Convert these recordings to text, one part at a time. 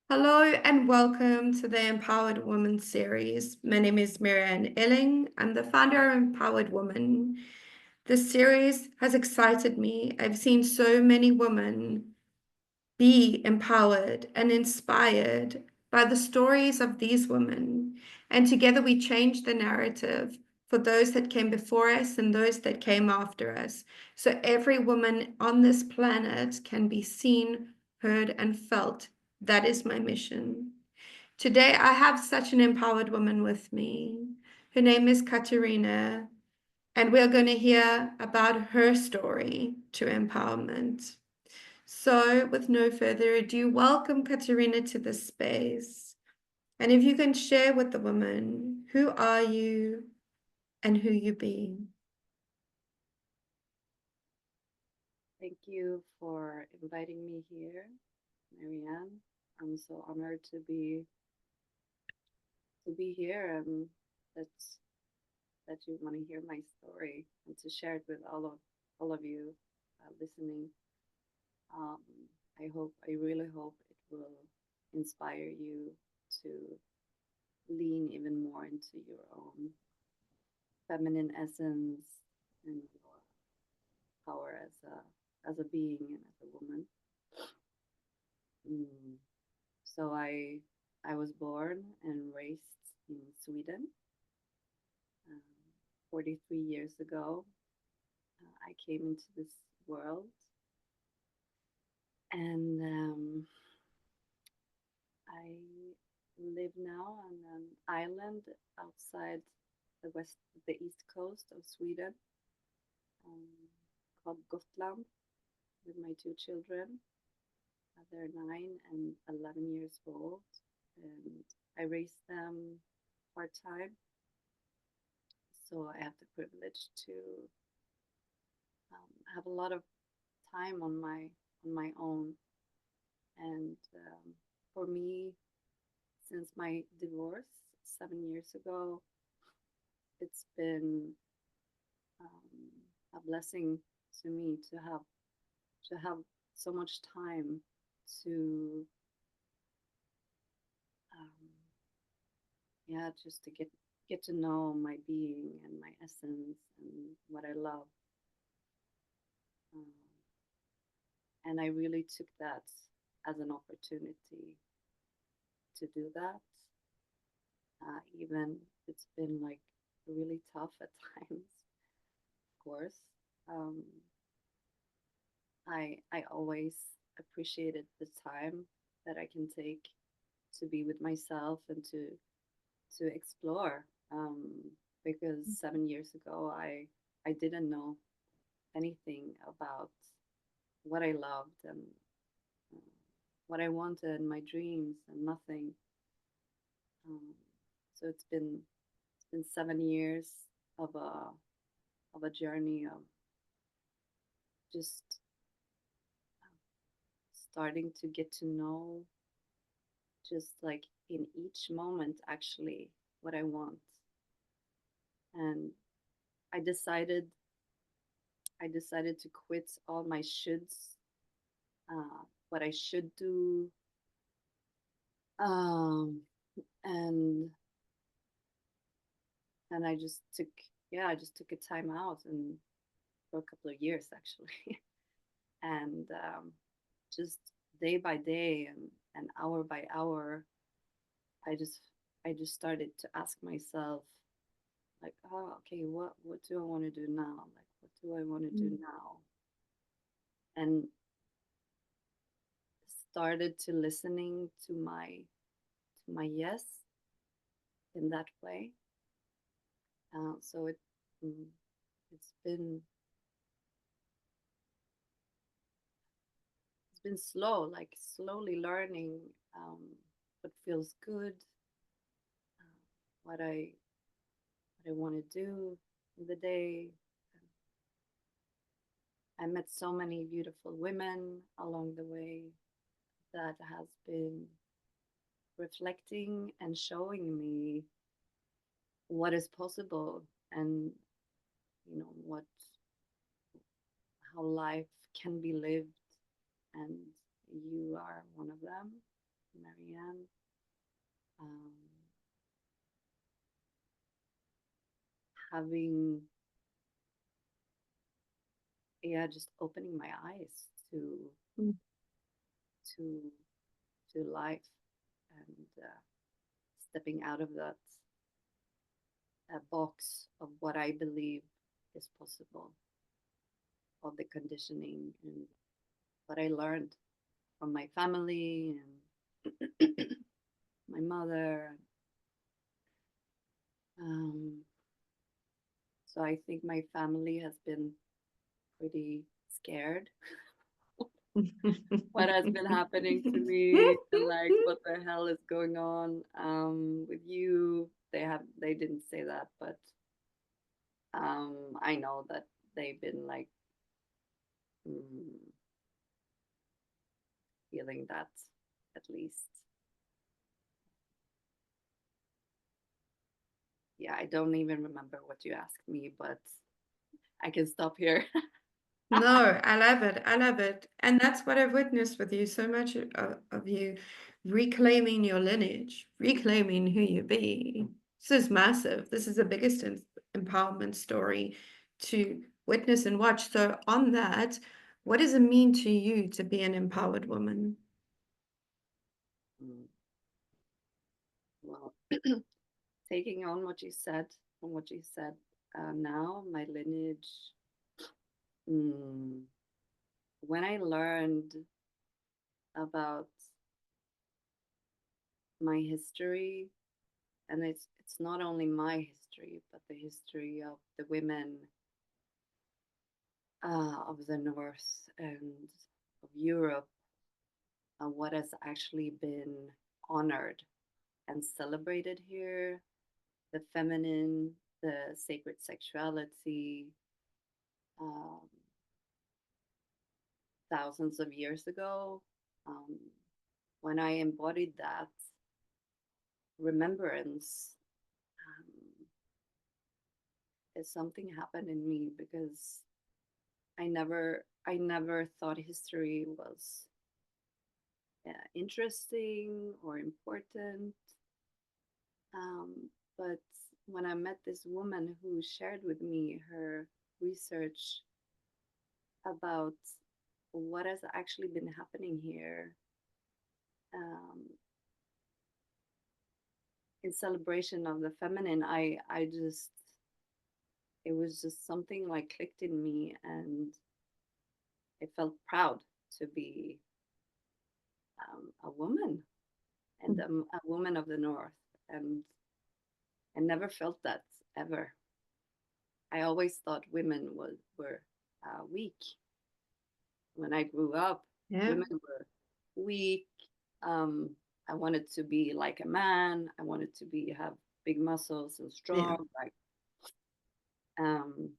Hello and welcome to the Empowered Woman series. My name is Marianne Elling. I'm the founder of Empowered Woman. This series has excited me. I've seen so many women be empowered and inspired by the stories of these women. And together we change the narrative for those that came before us and those that came after us. So every woman on this planet can be seen, heard, and felt. That is my mission. Today, I have such an empowered woman with me. Her name is Katarina, and we're going to hear about her story to empowerment. So, with no further ado, welcome Katarina to this space. And if you can share with the woman, who are you and who you be? Thank you for inviting me here, Marianne. I'm so honored to be here and that that you want to hear my story and to share it with all of you listening. Um, I really hope it will inspire you to lean even more into your own feminine essence and your power as a being and as a woman. Mm. So I was born and raised in Sweden. Um, 43 years ago, I came into this world, and I live now on an island outside the east coast of Sweden, um, called Gotland, with my two children. They're 9 and 11 years old, and I raised them part time. So I have the privilege to have a lot of time on my own. And for me, since my divorce 7 years ago, it's been a blessing to me to have so much time to um, yeah, just to get to know my being and my essence and what I love. Um, and I really took that as an opportunity to do that. Even it's been like really tough at times, of course. Um, I always appreciated the time that I can take to be with myself and to explore. Because 7 years ago, I didn't know anything about what I loved and uh, what I wanted, my dreams, and nothing. Um, so it's been 7 years of a journey of just starting to get to know, just like in each moment, actually what I want. And I decided I decided to quit all my shoulds, what I should do, um, and I just took, yeah, I just took a time out and for a couple of years actually, and just day by day and hour by hour, I just I just started to ask myself, like, oh, okay, what do I want to do now? Like, what do I want to do now? And started to listening to my yes in that way. So mm, it's been slow, like slowly learning what feels good, uh, what I want to do in the day. I met so many beautiful women along the way that has been reflecting and showing me what is possible and what how life can be lived, and you are one of them. Marianne. Um, Having, yeah, just opening my eyes Mm. to life, and stepping out of that box of what I believe is possible, of the conditioning and what I learned from my family and my mother. Um, so I think my family has been pretty scared what has been happening to me, and like what the hell is going on with you. They didn't say that, but I know that they've been like mm, feeling that at least. Yeah, I don't even remember what you asked me, but I can stop here. No, I love it. I love it. And that's what I've witnessed with you, so much of you reclaiming your lineage, reclaiming who you be. This is massive. This is the biggest empowerment story to witness and watch. So, on that, what does it mean to you to be an empowered woman? Mm, well, taking on what you said, from what you said, now my lineage. Mm, when I learned about my history, and it's not only my history, but the history of the women of the North and of Europe, and what has actually been honored and celebrated here, the feminine, the sacred sexuality, um, thousands of years ago. Um, when I embodied that remembrance, um, something happened in me because I never thought history was interesting or important. But when I met this woman who shared with me her research about what has actually been happening here, um, in celebration of the feminine, I just, it was just something like clicked in me, and I felt proud to be a woman, and a woman of the North, and I never felt that ever. I always thought women were weak. When I grew up, Yeah. women were weak. Um, I wanted to be like a man. I wanted to be have big muscles and Yeah. strong. Like, um,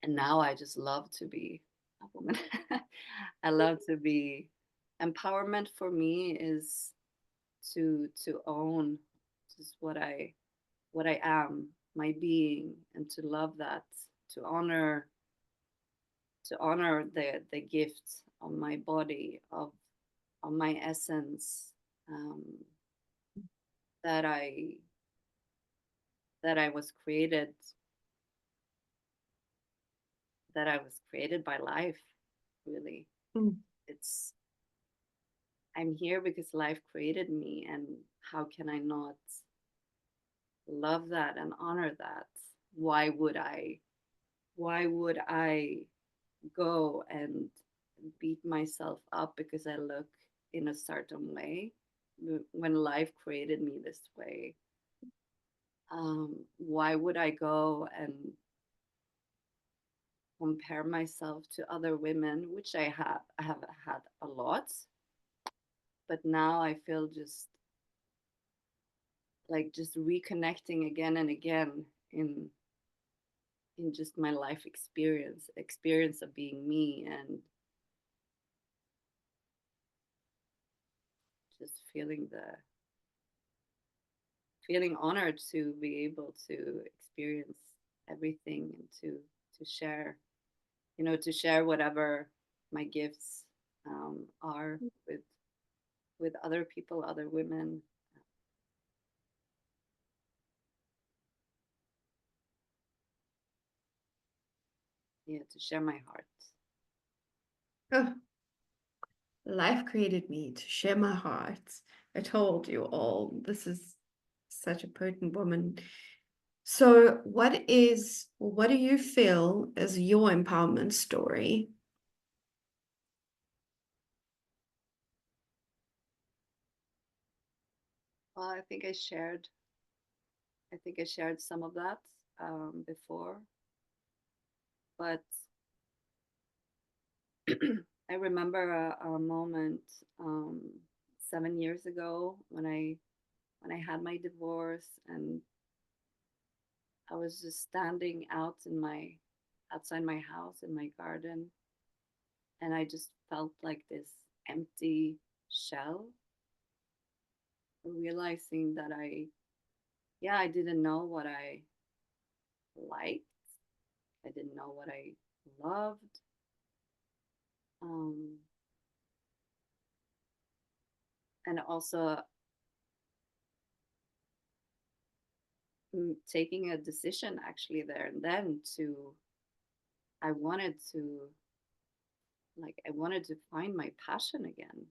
and now I just love to be a woman. I love to be. Empowerment for me is to own just what I am, my being, and to love that, to honor the gift of my body, of my essence, um, that I was created, by life. Really, Mm. it's I'm here because life created me, and how can I not love that and honor that? Why would I? Why would I go and beat myself up because I look in a certain way when life created me this way? Why would I go and compare myself to other women, which I have had a lot, but now I feel just like just reconnecting again and again in just my life experience of being me, and just feeling honored to be able to experience everything, and to share, to share whatever my gifts are with with other people, other women. Yeah, to share my heart. Oh, life created me to share my heart. I told you all, this is such a potent woman. So what do you feel is your empowerment story? Well, I think I shared some of that before, but I remember a moment 7 years ago when I had my divorce, and I was just standing outside my house in my garden, and I just felt like this empty shell, realizing that I didn't know what I liked. I didn't know what I loved. Um, and also taking a decision actually there and then to I wanted to I wanted to find my passion again.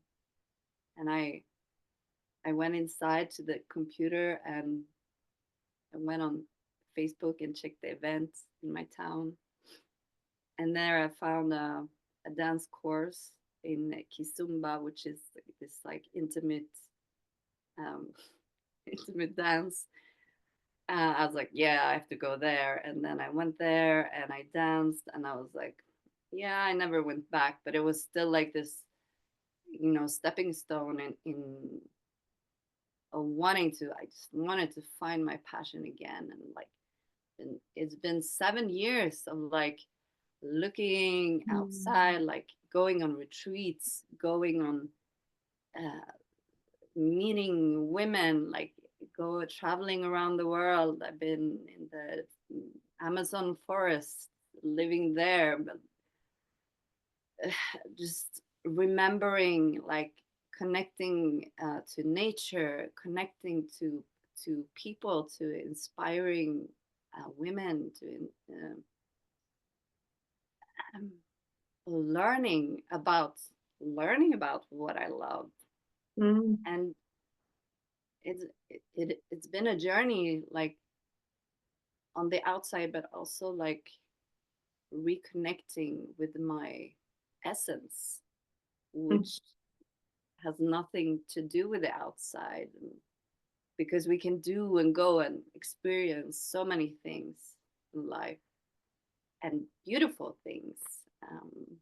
And I went inside to the computer and I went on Facebook and checked the events in my town. And there I found a dance course in Kizumba, which is this like intimate um, intimate dance. I was like, yeah, I have to go there. And then I went there and I danced, and I was like, yeah, I never went back, but it was still like this, stepping stone in wanting to. I just wanted to find my passion again, and like, it's been 7 years of like looking Mm. outside, like going on retreats, going on uh, meeting women, like go traveling around the world. I've been in the Amazon forest, living there, but just remembering, like connecting to nature, connecting to people, to inspiring women, to um, learning about what I love. Mm. And it's been a journey, like on the outside, but also like reconnecting with my essence, Mm. which has nothing to do with the outside. Because we can do and go and experience so many things in life, and beautiful things. Um,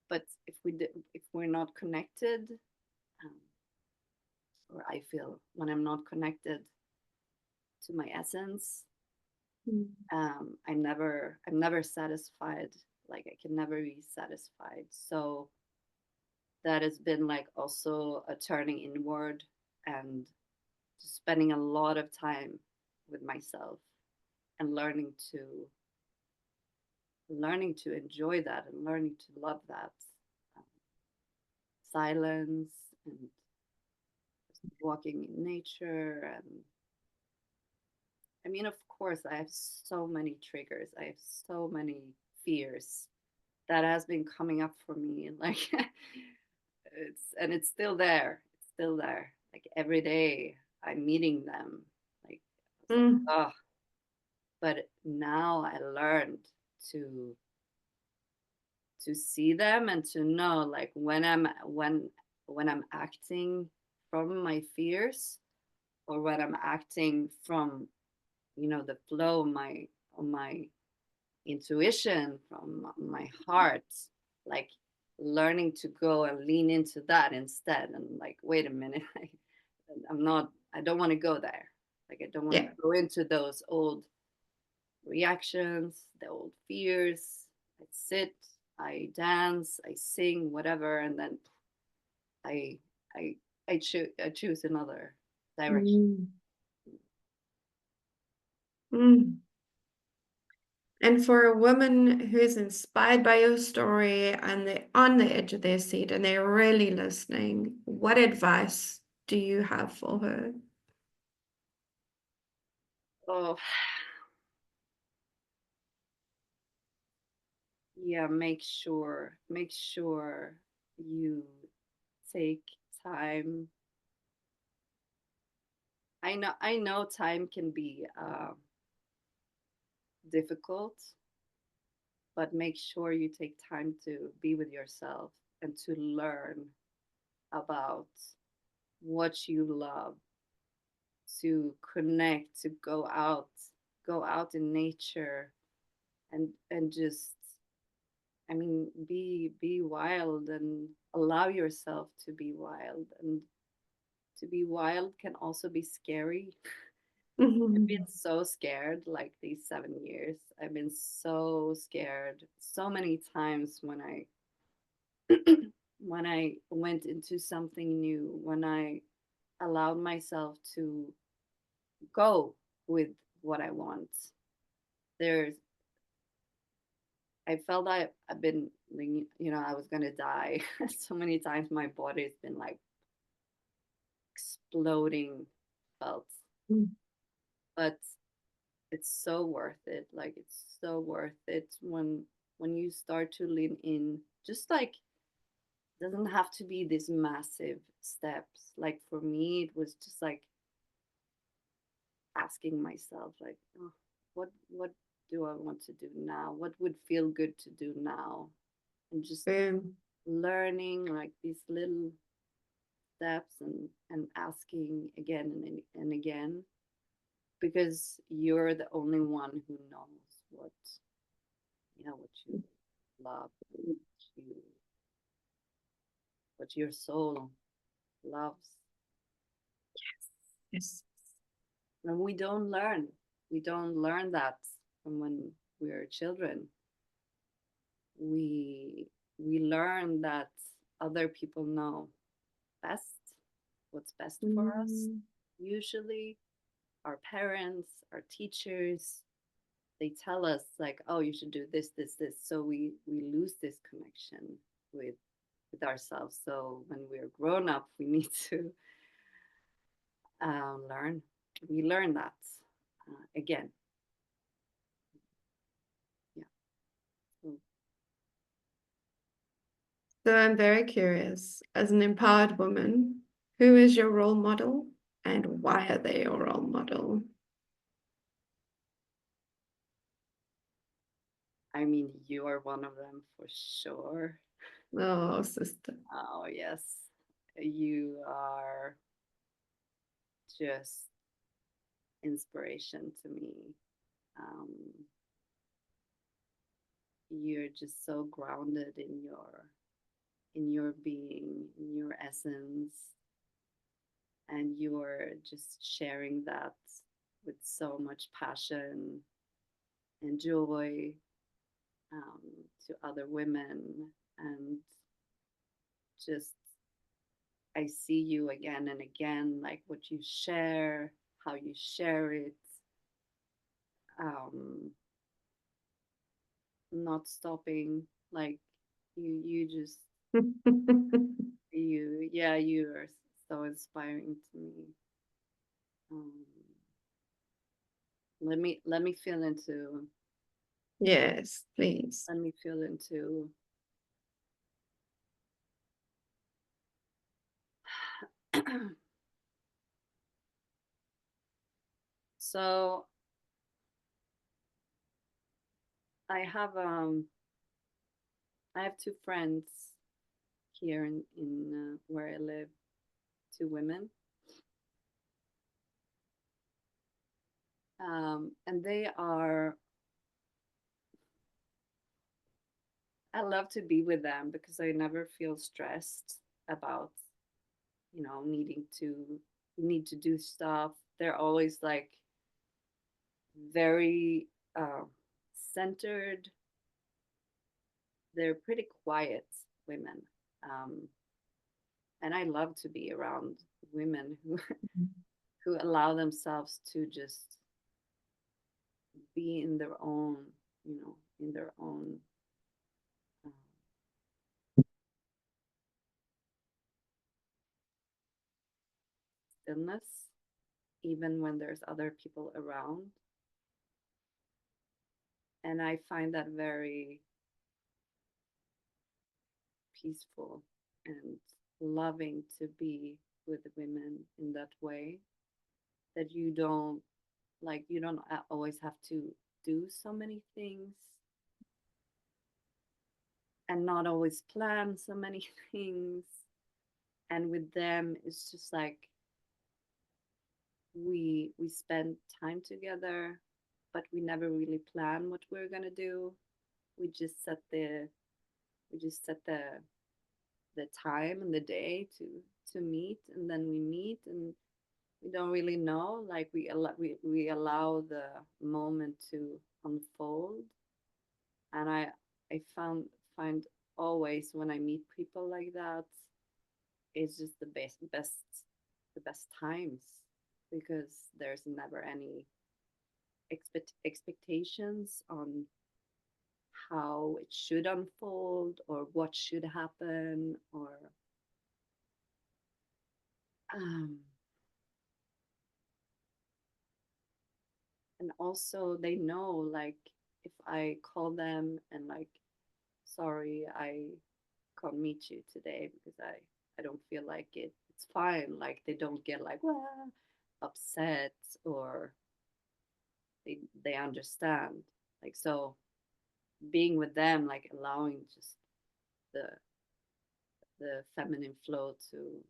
but if we're not connected, um, or I feel when I'm not connected to my essence, Mm. I'm never satisfied. Like I can never be satisfied. So that has been like also a turning inward, and just spending a lot of time with myself, and learning to enjoy that, and learning to love that um, silence, and just walking in nature. And I mean, of course, I have so many triggers. I have so many fears that has been coming up for me. Like it's still there. It's still there. Like every day I'm meeting them. Like I was like, Mm. oh, but now I learned to to see them, and to know like when I'm acting from my fears, or when I'm acting from the flow of my intuition, from my heart, like learning to go and lean into that instead, and like, wait a minute, I don't want to go there. Like I don't want to Yeah. go into those old reactions, the old fears. I sit, I dance, I sing, whatever, and then I I I choose another direction. Mm. Mm. And for a woman who is inspired by your story and they're on the edge of their seat and they're really listening, what advice do you have for her? Oh, yeah, make sure you take time. I know time can be difficult, but make sure you take time to be with yourself and to learn about what you love, to connect, to go out in nature and just, I mean, be wild and allow yourself to be wild. And to be wild can also be scary. I've been so scared like these 7 years. I've been so scared so many times when I when I went into something new, when I allowed myself to go with what I want. There's I felt I've been, I was gonna die so many times. My body's been like exploding, felt, but it's so worth it. Like it's so worth it when you start to lean in. Just like doesn't have to be these massive steps. Like for me, it was just like asking myself, like, oh, what do I want to do now? What would feel good to do now? And just Boom. learning like these little steps and asking again and again, because you're the only one who knows what you love, you what your soul loves. Yes. And we don't learn that from when we're children. We we learn that other people know best, what's best for us. Mm. Usually our parents, our teachers, they tell us like, oh, you should do this. So we lose this connection with ourselves. So when we're grown up, we need to learn. We learn that again. Yeah. So So I'm very curious, as an empowered woman, who is your role model and why are they your role model? I mean, you are one of them for sure. Oh, sister. Oh yes, you are just inspiration to me. Um, you're just so grounded in your being, in your essence, and you're just sharing that with so much passion and joy, um, to other women. And just, I see you again and again, like what you share, how you share it, um, not stopping. Like you just, yeah, you are so inspiring to me. Um, let me feel into Yes, please. let me feel into so I have I have two friends here in where I live, two women, and they are. I love to be with them because I never feel stressed about needing to need to do stuff. They're always like very centered. They're pretty quiet women. Um, and I love to be around women who who allow themselves to just be in their own. in their own uh, stillness, even when there's other people around. And I find that very peaceful and loving to be with women in that way, that you don't always have to do so many things and not always plan so many things. And with them it's just like we spend time together, but we never really plan what we're going to do. we just set the we just set the time and the day to meet, and then we meet, and we don't really know, like we allow the moment to unfold. And I find always when I meet people like that, it's just the best times, because there's never any expectations on how it should unfold or what should happen, or um, and also they know, like, if I call them and like, sorry, I can't meet you today because I don't feel like it, it's fine. Like, they don't get like, well, upset, or they understand. Like, so being with them, like allowing just the the feminine flow to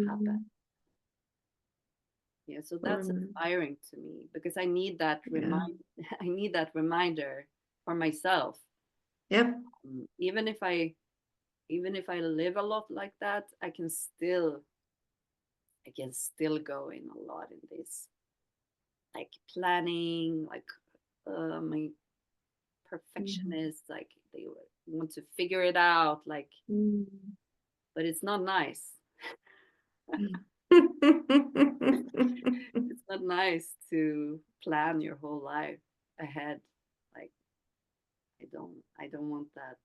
happen. Mm. Yeah, so that's Mm. inspiring to me, because I need that Yeah. I need that reminder for myself. Yep. Even if I live a lot like that, I can still go in a lot in this, like, planning, like, my Mm. perfectionist, like they want to figure it out, like, Mm. but it's not nice. It's not nice to plan your whole life ahead. Like, I don't want that.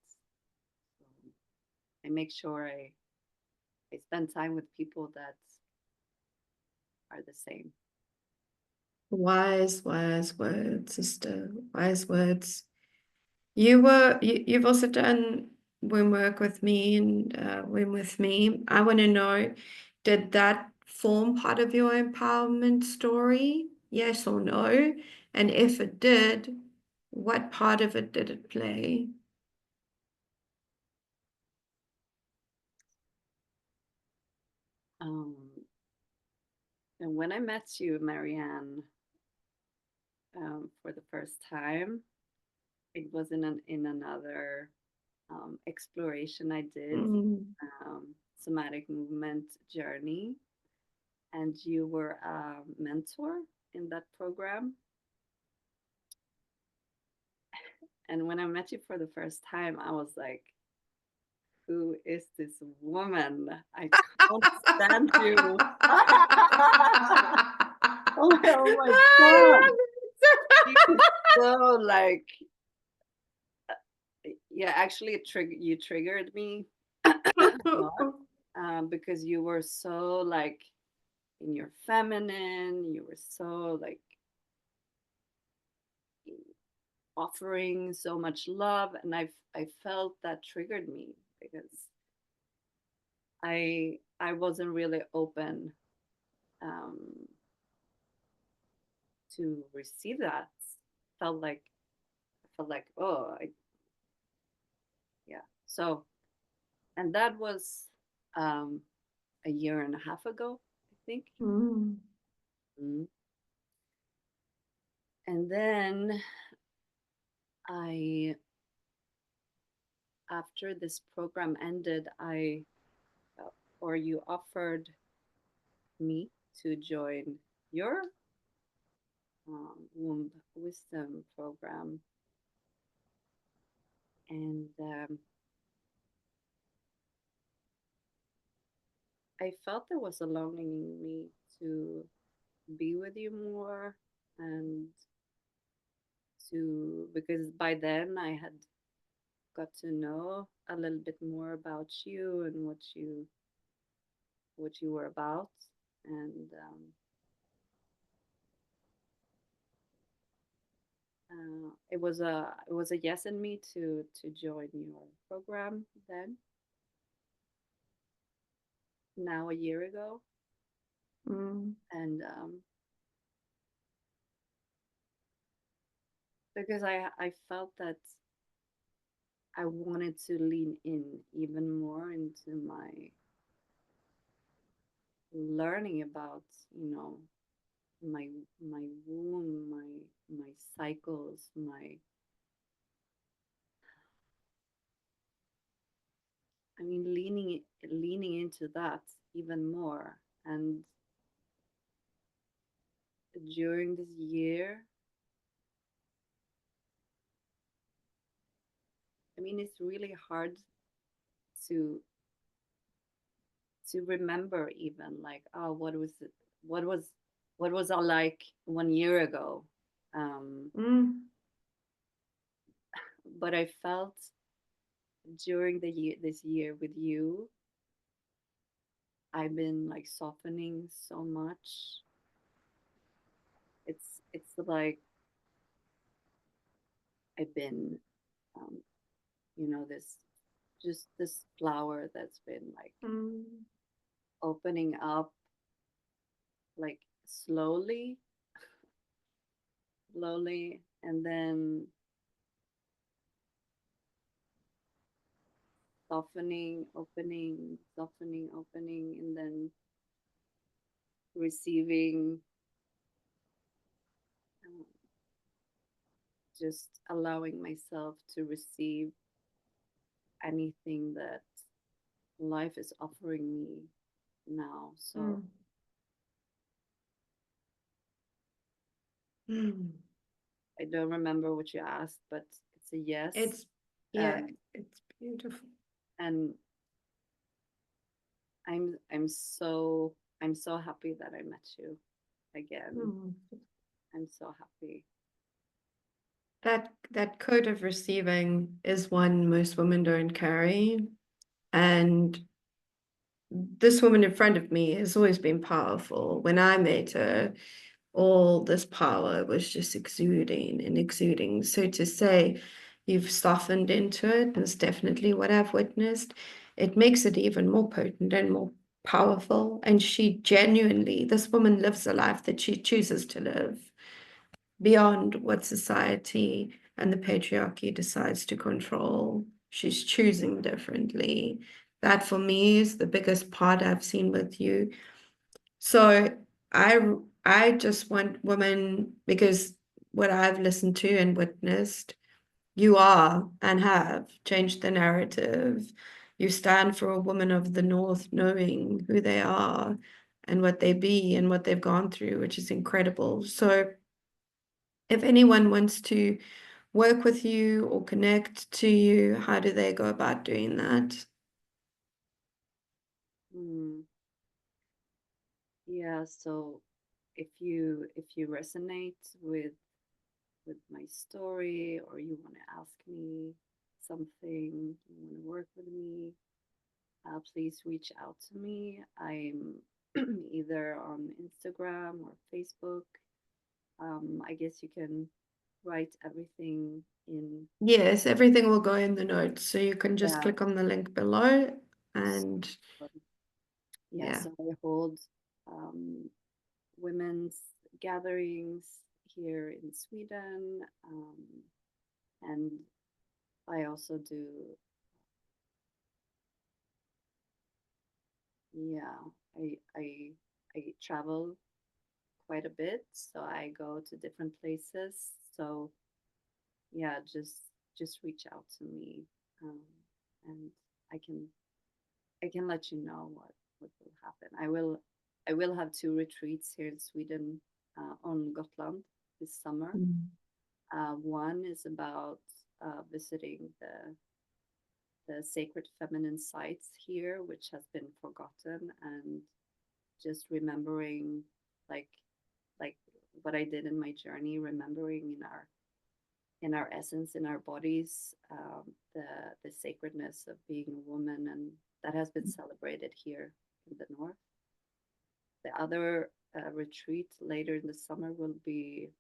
So I make sure I spend time with people that are the same. Wise, wise words, sister. Wise words. You've also done womb work with me and womb with me. I want to know, did that form part of your empowerment story? Yes or no? And if it did, what part of it did it play? Um, and when I met you, Marianne, for the first time, it was in another exploration I did, Mm. somatic movement journey, and you were a mentor in that program. And when I met you for the first time, I was like, who is this woman? I can't stand you. Oh my God. She is so, like, yeah, actually, you triggered me a lot, because you were so, like, in your feminine, you were so, like, offering so much love, and I felt that triggered me, because I wasn't really open, um, to receive that. Felt like oh, yeah. So, and that was um, a year and a half ago, I think. Mm. Mm. And then I, after this program ended, or you offered me to join your womb wisdom program, and I felt there was a longing in me to be with you more, and because by then I had got to know a little bit more about you and what you were about, and it was a yes in me to join your program then, now a year ago, Mm. and because I felt that I wanted to lean in even more into my learning about, my my womb, my cycles, my I mean leaning into that even more. And during this year, I mean it's really hard to remember even like, oh, what was what was I like 1 year ago. Um, Mm. but I felt during this year with you, I've been like softening so much. It's like I've been, um, this just this flower that's been like Mm. opening up, like slowly, slowly, and then softening, opening, softening, opening, and then receiving, um, just allowing myself to receive anything that life is offering me now. So Mm. Mm. I don't remember what you asked, but it's a yes. It's, yeah, And it's beautiful. and I'm so happy that I met you again. Mm. I'm so happy. That code of receiving is one most women don't carry. And this woman in front of me has always been powerful. When I met her, all this power was just exuding and exuding. So to say you've softened into it is definitely what I've witnessed. It makes it even more potent and more powerful. And she genuinely, this woman lives a life that she chooses to live beyond what society and the patriarchy decides to control. She's choosing differently. That for me is the biggest part I've seen with you. So I I just want women, because what I've listened to and witnessed, you are and have changed the narrative. You stand for a woman of the North knowing who they are and what they be and what they've gone through, which is incredible. So if anyone wants to work with you or connect to you, how do they go about doing that? Mm, yeah. So if you resonate with my story, or you want to ask me something, you want to work with me, please reach out to me. I'm either on Instagram or Facebook. I guess you can write everything in. Yes, everything will go in the notes. So you can just Yeah. click on the link below So, and yeah. yeah. So I hold um, women's gatherings here in Sweden, and I also do. Yeah, I travel quite a bit, so I go to different places. So yeah, just reach out to me, um, and I can I can let you know what will happen. I will have two retreats here in Sweden, on Gotland this summer. Mm. One is about visiting the sacred feminine sites here, which has been forgotten, and just remembering, like like what I did in my journey, remembering in our in our essence, in our bodies, the sacredness of being a woman, and that has been celebrated here in the north. The other retreat later in the summer will be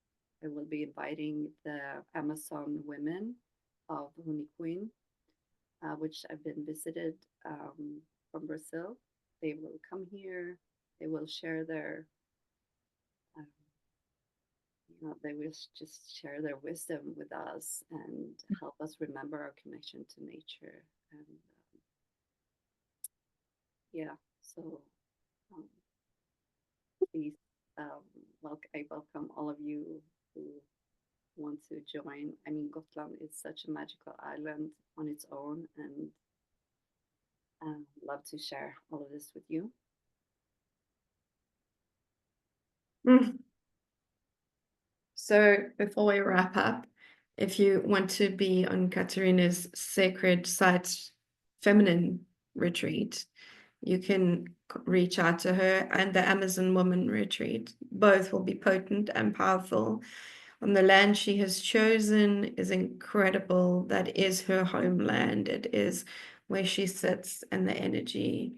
I will be inviting the Amazon women of Huniquin, which I've been visited from Brazil. They will come here. They will share their um, they will just share their wisdom with us and help us remember our connection to nature. And yeah, so um, please, I welcome all of you who want to join. I mean, Gotland is such a magical island on its own, and love to share all of this with you. Mm. So before we wrap up, if you want to be on Katarina's Sacred Sites Feminine Retreat, you can reach out to her, and the Amazon Woman Retreat. Both will be potent and powerful. On the land she has chosen is incredible. That is her homeland. It is where she sits and the energy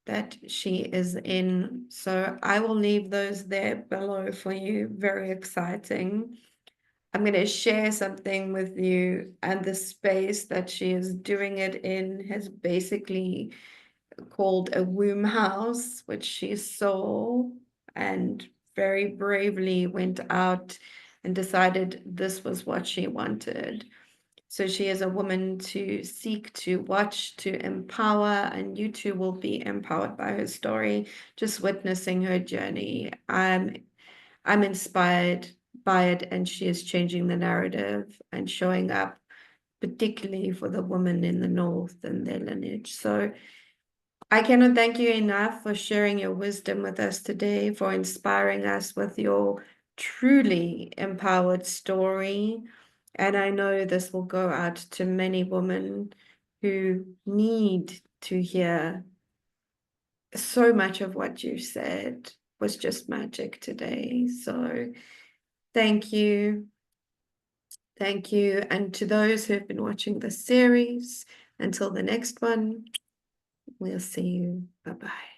that she is in. So I will leave those there below for you. Very exciting. I'm going to share something with you, and the space that she is doing it in has basically called a womb house, which she saw and very bravely went out and decided this was what she wanted. So she is a woman to seek, to watch, to empower, and you too will be empowered by her story, just witnessing her journey. I'm inspired by it, and she is changing the narrative and showing up, particularly for the women in the North and their lineage. So I cannot thank you enough for sharing your wisdom with us today, for inspiring us with your truly empowered story. And I know this will go out to many women who need to hear. So much of what you said was just magic today. So thank you. Thank you. And to those who have been watching this series, until the next one, we'll see you. Bye-bye.